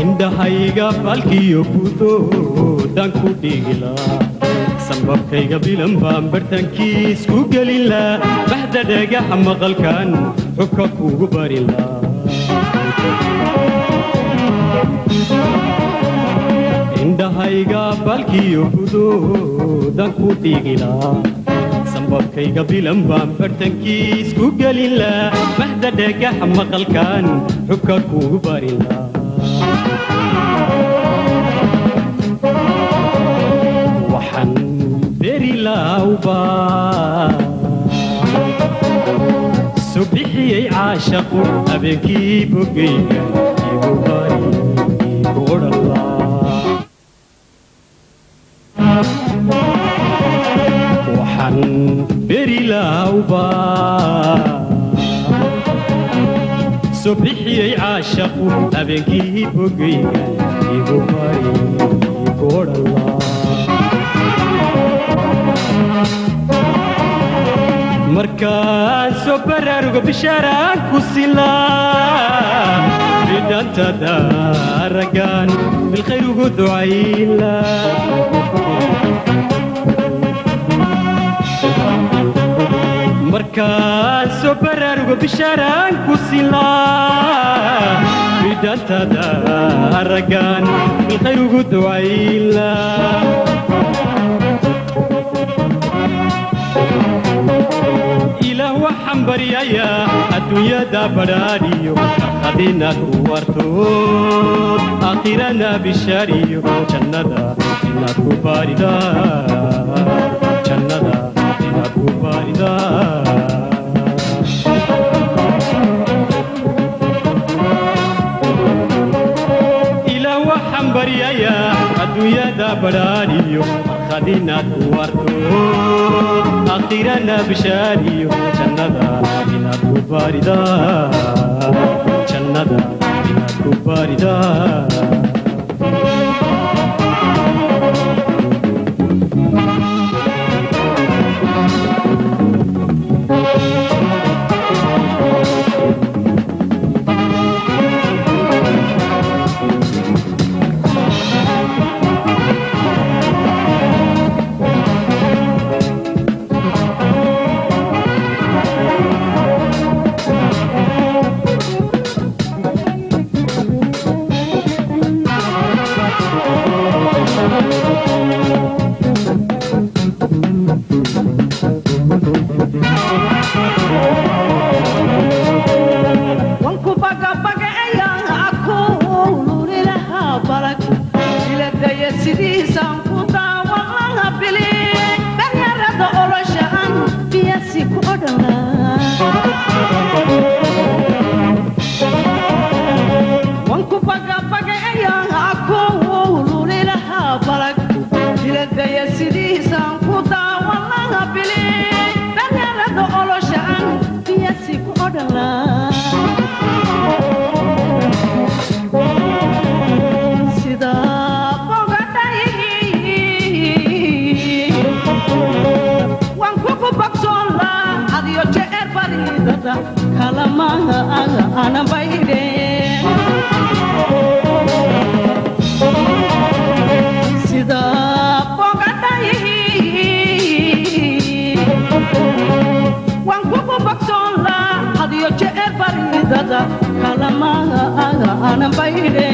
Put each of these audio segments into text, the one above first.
indhahayga falkiyo budo danku dhigila sababkayga bilan baan bartankiis ku gelila bahda dhagaxa maqalkan xubka kugu barila indhahayga falkiyo budo danku dhigila sababkayga bilan baan bartankiis ku gelila bahda dhagaxa maqalkan xubka kugu barila waxaan beri laawba subixiyay caashaqu habeenkii bogayga igu bari igu odhala waxaan beri laawba subixiyay caashaqu habeenkii bogayga igu bari igu odhala markaan soo baraaruga bishaaraan ku silaa bidhantada ragaan bilkhayr ugu ducayla markaan soo baraaruga bishaaraan ku silaa bidhantada ragaan bilkhayr ugu ducayla waxaan baryayaa adduunyada badhaadhiyo hadina ku wartood aakhirana bishaariyo jannada inaad ku baarida jannada inaad ku baarida ilaah waxaan baryayaa adduunyada badhaadhiyo hadina ku wartood آخرنا بشاري جندا إلى كباردا جندا إلى كباردا odhanla wanku bagabagaeya aku lulilaha balag diladaya sidiisaan ku daawan laha bili dhalinyarada oloshaan biyasi ku odhanla kalamaha ana bayde sida bogaday wan kuku baksola hadiyo jeer baridada kalamaha ana bayde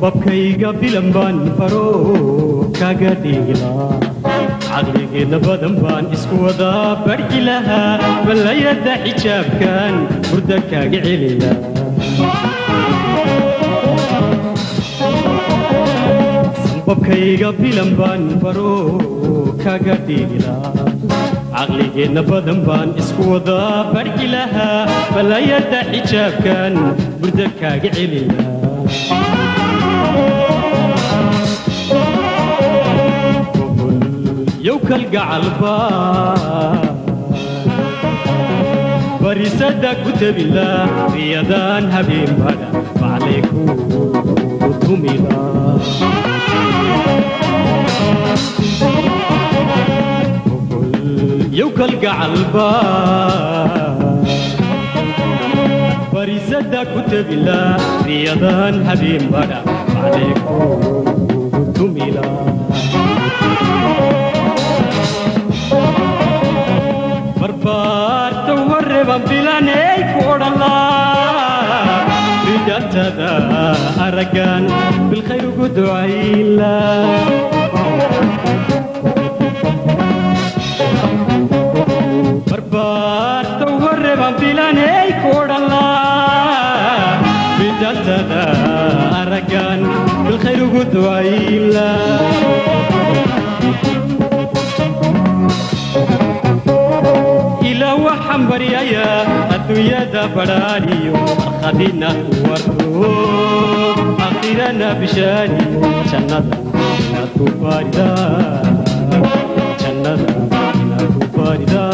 babkayga bilan baan faro kaga dhigilaa caqligeedna badan baan isku wadaa barki lahaa ballayada xijaabkan hurda kaaga celila babkayga bilan baan faro kaga dhigilaa caqligeedna badan baan isku wadaa barki lahaa ballayada xijaabkan hurda kaaga celila كالقعلبا بريسدا كتب الله رياضان هبين بدا فعليكو وطميلا يوكا القعلبا بريسدا كتب الله رياضان هبين بدا فعليكو وطميلا بربار تورب بلاني كورلا بجاتدا أرجان بالخير قد عيلا بربار تورب بلاني كورلا بجاتدا أرجان بالخير قد عيلا وحنبريايا الدنيا دا برانيو خدينا ورثو أخيرا بشاني جنة ناتو باردا جنة ناتو باردا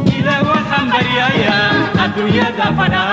إلى وحنبريايا الدنيا دا برانيو